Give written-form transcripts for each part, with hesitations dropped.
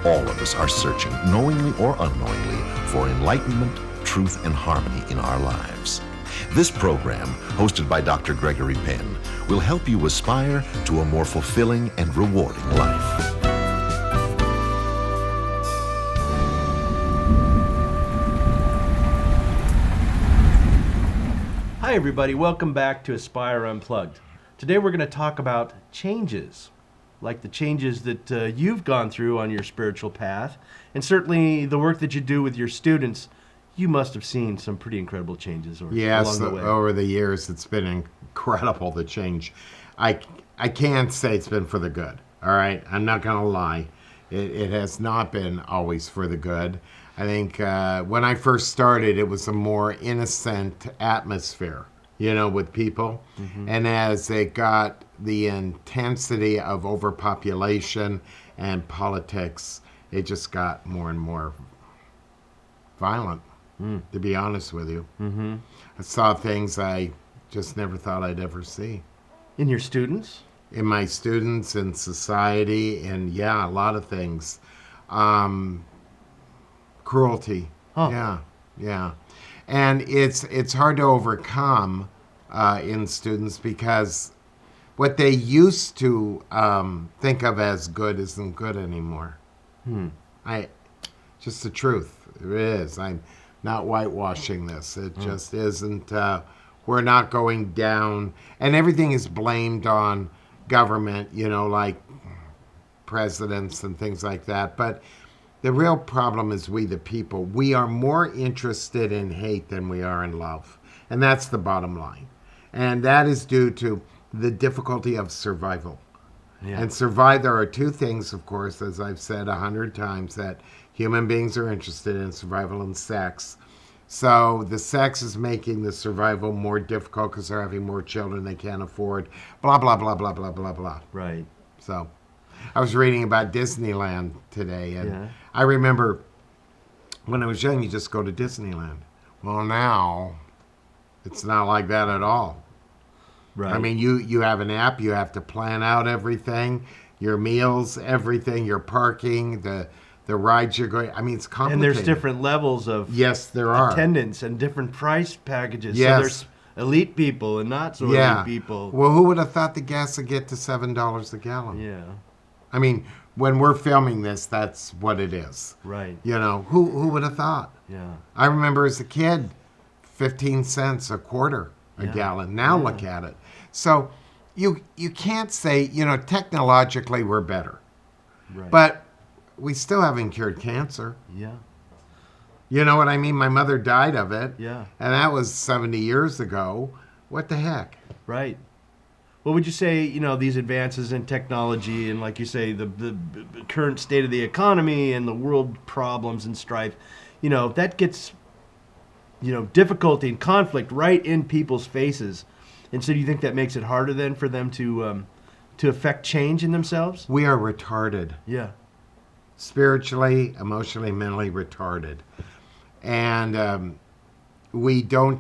All of us are searching, knowingly or unknowingly, for enlightenment, truth, and harmony in our lives. This program, hosted by Dr. Gregory Penn, will help you aspire to a more fulfilling and rewarding life. Hi everybody, welcome back to Aspire Unplugged. Today we're going to talk about changes, like the changes that you've gone through on your spiritual path, and certainly the work that you do with your students. You must have seen some pretty incredible changes along the way. Over the years it's been incredible, the change. I can't say it's been for the good, all right? I'm not going to lie. It has not been always for the good. I think when I first started, it was a more innocent atmosphere, with people. Mm-hmm. And as it got the intensity of overpopulation and politics, it just got more and more violent, to be honest with you. Mm-hmm. I saw things I just never thought I'd ever see. In your students? In my students, in society, and a lot of things. Cruelty. Huh. Yeah. And it's hard to overcome in students because what they used to think of as good isn't good anymore. Just the truth. It is. I'm not whitewashing this. It just isn't. We're not going down, and everything is blamed on government, like presidents and things like that. But the real problem is we, the people. We are more interested in hate than we are in love. And that's the bottom line. And that is due to the difficulty of survival. Yeah. And there are two things, of course, as I've said 100 times, that human beings are interested in: survival and sex. So the sex is making the survival more difficult because they're having more children they can't afford, blah, blah, blah, blah, blah, blah, blah. Right. So I was reading about Disneyland today, and I remember when I was young, you just go to Disneyland. Well, now it's not like that at all. Right. I mean, you have an app, you have to plan out everything, your meals, everything, your parking, the rides you're going. I mean, it's complicated. And there's different levels of attendance and different price packages. Yes. So there's elite people and not so elite people. Well, who would have thought the gas would get to $7 a gallon? Yeah. I mean, when we're filming this, that's what it is. Right. Who would have thought? Yeah. I remember as a kid, 15 cents a quarter a gallon. Now look at it. So you can't say, technologically we're better. Right. But we still haven't cured cancer. Yeah. You know what I mean? My mother died of it. Yeah. And that was 70 years ago. What the heck? Right. What would you say, these advances in technology and, like you say, the current state of the economy and the world problems and strife, that gets, difficulty and conflict right in people's faces. And so do you think that makes it harder then for them to affect change in themselves? We are retarded. Yeah. Spiritually, emotionally, mentally retarded. And we don't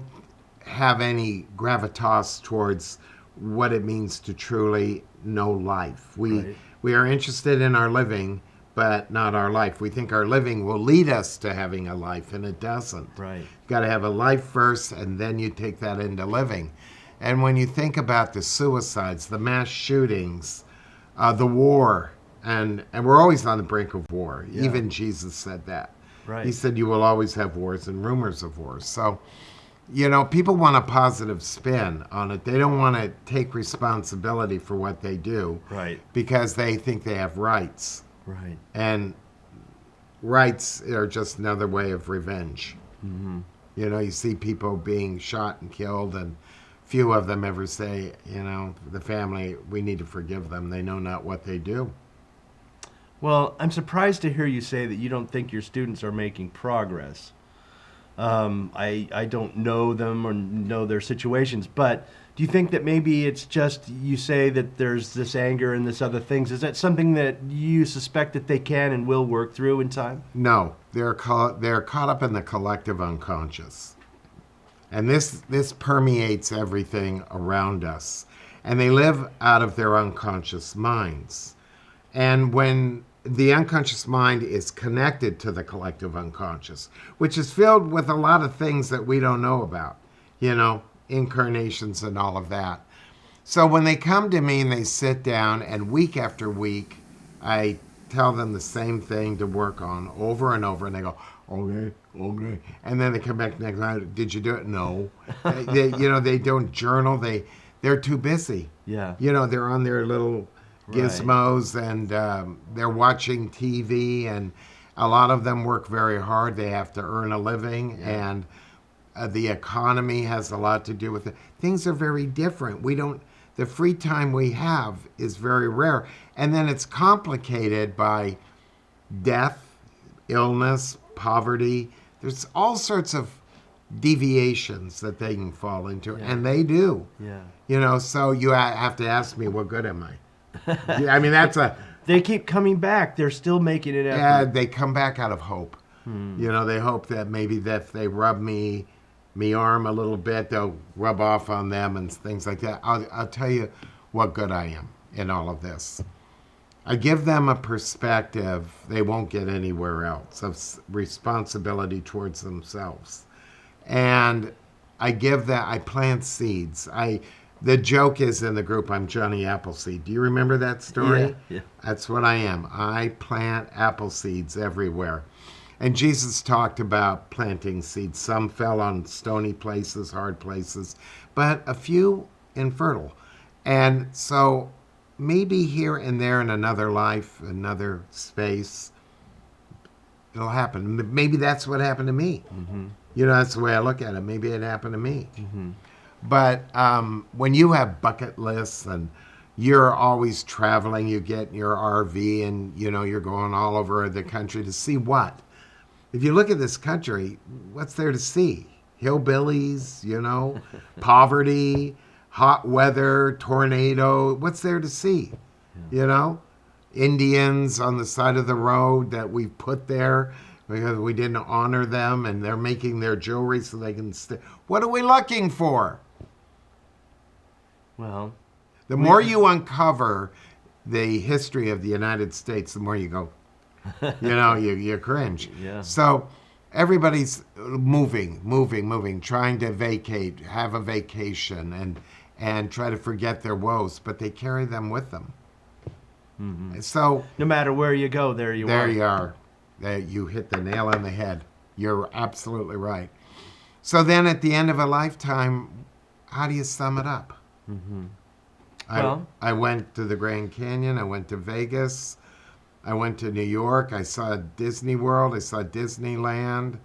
have any gravitas towards what it means to truly know life. We are interested in our living, but not our life. We think our living will lead us to having a life, and it doesn't. Right. You've got to have a life first, and then you take that into living. And when you think about the suicides, the mass shootings, the war, and we're always on the brink of war. Yeah. Even Jesus said that. Right. He said you will always have wars and rumors of wars. So, people want a positive spin on it. They don't want to take responsibility for what they do. Right. Because they think they have rights. Right. And rights are just another way of revenge. Mm-hmm. You see people being shot and killed, and few of them ever say, the family, we need to forgive them. They know not what they do. Well, I'm surprised to hear you say that you don't think your students are making progress. I don't know them or know their situations, but do you think that maybe it's just, you say that there's this anger and this other things, is that something that you suspect that they can and will work through in time? No, they're caught up in the collective unconscious. And this permeates everything around us. And they live out of their unconscious minds. And when the unconscious mind is connected to the collective unconscious, which is filled with a lot of things that we don't know about, incarnations and all of that. So when they come to me and they sit down, and week after week, I tell them the same thing to work on over and over, and they go, okay, and then they come back next night. Did you do it? No. They don't journal. They're too busy. Yeah. They're on their little gizmos, and they're watching TV, and a lot of them work very hard. They have to earn a living, and the economy has a lot to do with it. Things are very different. The free time we have is very rare, and then it's complicated by death, illness, poverty. There's all sorts of deviations that they can fall into, and they do. Yeah. So you have to ask me, what good am I? I mean, They keep coming back. They're still making an effort. Yeah, they come back out of hope. They hope that maybe that if they rub me arm a little bit, they'll rub off on them and things like that. I'll tell you what good I am in all of this. I give them a perspective they won't get anywhere else, of responsibility towards themselves. And I plant seeds. The joke is in the group, I'm Johnny Appleseed. Do you remember that story? Yeah. That's what I am. I plant apple seeds everywhere. And Jesus talked about planting seeds. Some fell on stony places, hard places, but a few infertile. And so maybe here and there in another life, another space, it'll happen. Maybe that's what happened to me. Mm-hmm. That's the way I look at it. Maybe it happened to me. Mm-hmm. But when you have bucket lists and you're always traveling, you get in your RV and, you're going all over the country to see what? If you look at this country, what's there to see? Hillbillies, poverty, hot weather, tornado. What's there to see? Indians on the side of the road that we put there because we didn't honor them, and they're making their jewelry so they can stay. What are we looking for? Well, the more you uncover the history of the United States, the more you go, you cringe. Yeah. So everybody's moving, trying to vacate, have a vacation, and try to forget their woes, but they carry them with them. Mm-hmm. So no matter where you go, there you are. You hit the nail on the head. You're absolutely right. So then at the end of a lifetime, how do you sum it up? Mm-hmm. I went to the Grand Canyon. I went to Vegas. I went to New York. I saw Disney World. I saw Disneyland.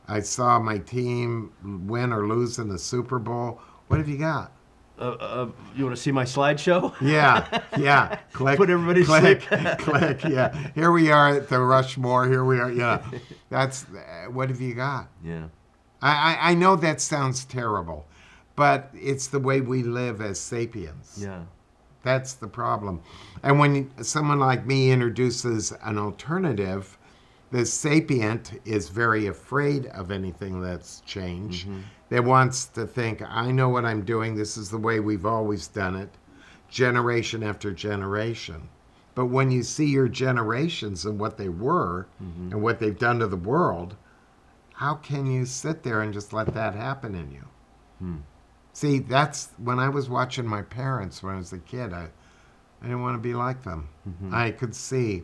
I saw my team win or lose in the Super Bowl. What have you got? You want to see my slideshow? Yeah. Click. Put everybody to click, sleep. click. Yeah. Here we are at the Rushmore. Here we are. Yeah. That's what have you got? Yeah. I know that sounds terrible, but it's the way we live as sapiens. Yeah. That's the problem. And when someone like me introduces an alternative, the sapient is very afraid of anything that's change. Mm-hmm. That wants to think, I know what I'm doing. This is the way we've always done it, generation after generation. But when you see your generations and what they were and what they've done to the world, how can you sit there and just let that happen in you? See, that's when I was watching my parents when I was a kid. I didn't want to be like them. I could see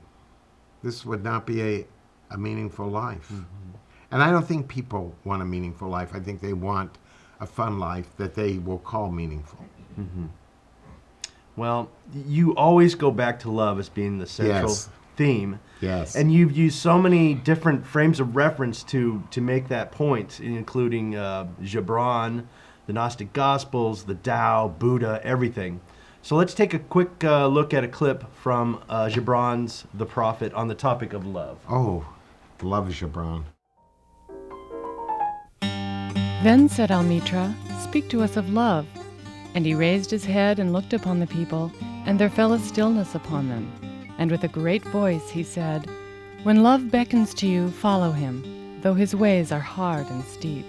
this would not be a meaningful life. And I don't think people want a meaningful life. I think they want a fun life that they will call meaningful. Well, you always go back to love as being the central theme. Yes. And you've used so many different frames of reference to make that point, including Gibran, the Gnostic Gospels, the Tao, Buddha, everything. So let's take a quick look at a clip from Gibran's The Prophet on the topic of love. Oh, love Gibran. Then said Almitra, "Speak to us of love." And he raised his head and looked upon the people, and there fell a stillness upon them. And with a great voice he said, "When love beckons to you, follow him, though his ways are hard and steep."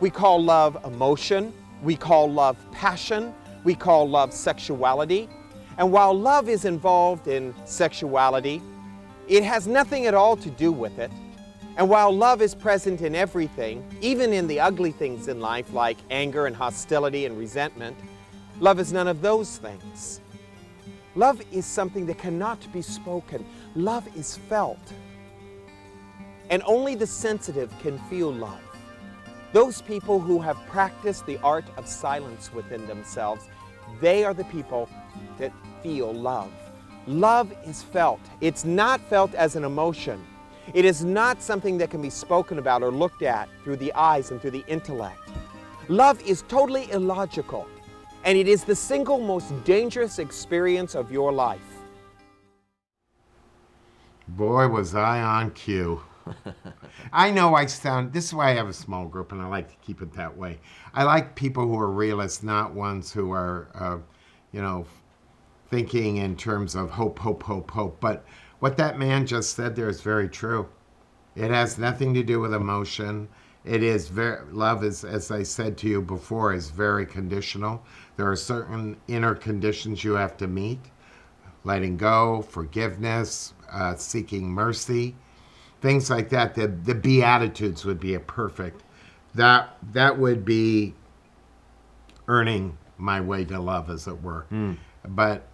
We call love emotion, we call love passion, we call love sexuality, And while love is involved in sexuality, it has nothing at all to do with it. And while love is present in everything, even in the ugly things in life like anger and hostility and resentment, love is none of those things. Love is something that cannot be spoken. Love is felt. And only the sensitive can feel love. Those people who have practiced the art of silence within themselves, they are the people that feel love. Love is felt. It's not felt as an emotion. It is not something that can be spoken about or looked at through the eyes and through the intellect. Love is totally illogical, and it is the single most dangerous experience of your life. Boy, was I on cue. I know this is why I have a small group, and I like to keep it that way. I like people who are realists, not ones who are, thinking in terms of hope, hope, hope, hope. But what that man just said there is very true. It has nothing to do with emotion. Love is, as I said to you before, is very conditional. There are certain inner conditions you have to meet. Letting go, forgiveness, seeking mercy, things like that. The Beatitudes would be a perfect. That would be earning my way to love, as it were. But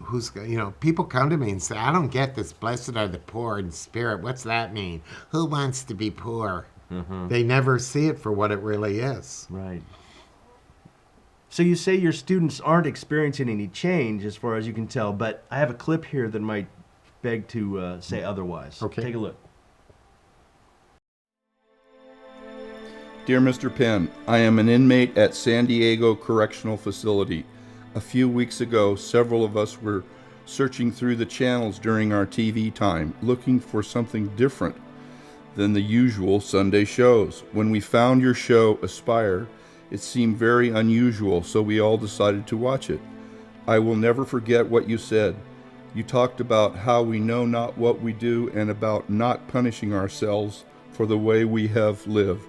people come to me and say, I don't get this, blessed are the poor in spirit. What's that mean? Who wants to be poor? They never see it for what it really is. Right. So you say your students aren't experiencing any change as far as you can tell, but I have a clip here that might beg to say otherwise. Okay. Take a look. Dear Mr. Penn, I am an inmate at San Diego Correctional Facility. A few weeks ago, several of us were searching through the channels during our TV time, looking for something different than the usual Sunday shows. When we found your show, Aspire, it seemed very unusual, so we all decided to watch it. I will never forget what you said. You talked about how we know not what we do and about not punishing ourselves for the way we have lived.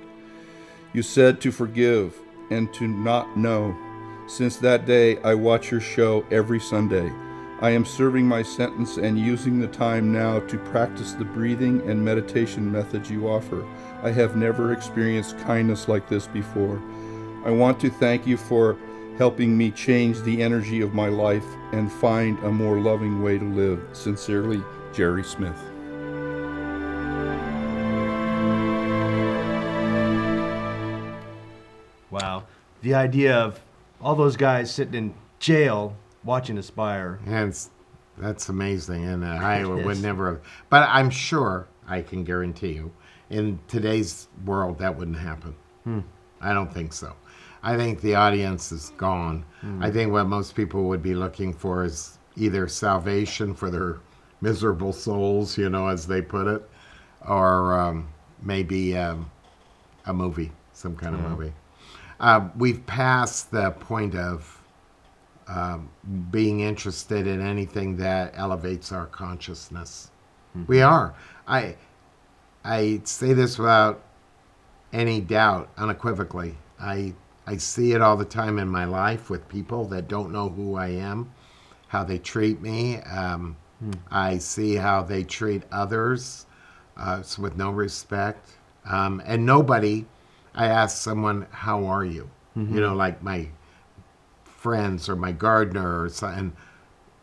You said to forgive and to not know. Since that day, I watch your show every Sunday. I am serving my sentence and using the time now to practice the breathing and meditation methods you offer. I have never experienced kindness like this before. I want to thank you for helping me change the energy of my life and find a more loving way to live. Sincerely, Jerry Smith. Wow. The idea of all those guys sitting in jail watching Aspire. And that's amazing, and I It would is. never have. But I'm sure, I can guarantee you, in today's world, that wouldn't happen. I don't think so. I think the audience is gone. I think what most people would be looking for is either salvation for their miserable souls, as they put it, or maybe a movie, some kind of movie. We've passed the point of being interested in anything that elevates our consciousness. We are. I say this without any doubt, unequivocally. I see it all the time in my life with people that don't know who I am, how they treat me. I see how they treat others with no respect. And nobody, I ask someone, how are you? Like my friends or my gardener or something.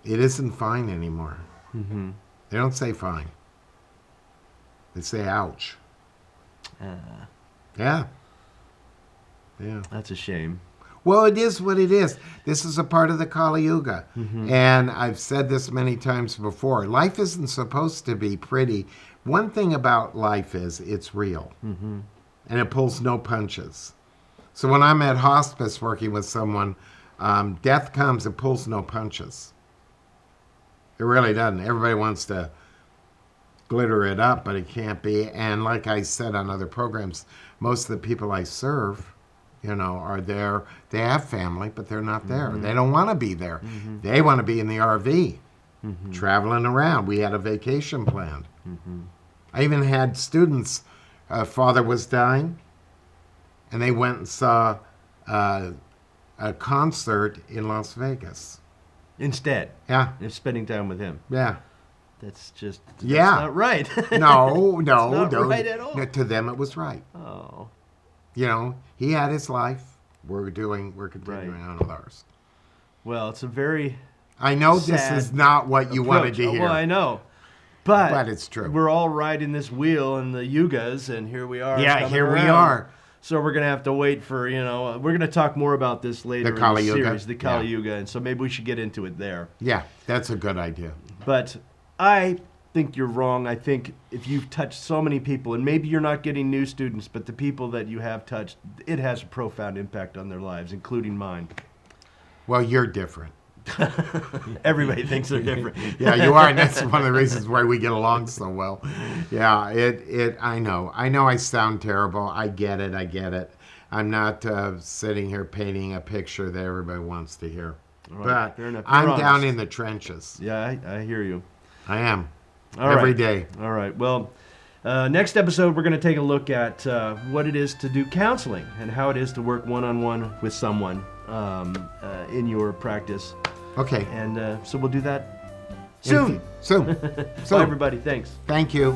It isn't fine anymore. They don't say fine. They say ouch. Yeah. That's a shame. Well, it is what it is. This is a part of the Kali Yuga. And I've said this many times before. Life isn't supposed to be pretty. One thing about life is it's real. And it pulls no punches. So when I'm at hospice working with someone, death comes and pulls no punches. It really doesn't. Everybody wants to glitter it up, but it can't be. And like I said on other programs, most of the people I serve, are there. They have family, but they're not there. They don't want to be there. They want to be in the RV, traveling around. We had a vacation planned. I even had students, father was dying, and they went and saw a concert in Las Vegas. instead Yeah. of spending time with him. Yeah. That's Yeah. not right. No, no, not no. right at all. No, to them, it was right. Oh, You know, he had his life. We're continuing on with ours. well, it's a very I know sad this is not what you wanted approach. to hear. Well, I know. But it's true. We're all riding this wheel in the yugas, and here we are. Yeah, coming here we around. are. So we're gonna have to wait for we're gonna talk more about this later The in Kali the Yuga. series, the Kali Yeah. Yuga, and so maybe we should get into it there. Yeah, that's a good idea. But I think you're wrong. I think if you've touched so many people, and maybe you're not getting new students, but the people that you have touched, it has a profound impact on their lives, including mine. Well, you're different. Everybody thinks they're different. Yeah, you are, and that's one of the reasons why we get along so well. Yeah, I know I sound terrible. I get it. I'm not sitting here painting a picture that everybody wants to hear. Right, But fair enough. I'm You're down honest. in the trenches. Yeah, I hear you. I am. All Every right. day. All right. Well, next episode, we're going to take a look at what it is to do counseling and how it is to work one-on-one with someone in your practice. Okay. And so we'll do that soon. Soon. Bye, everybody. Thanks. Thank you.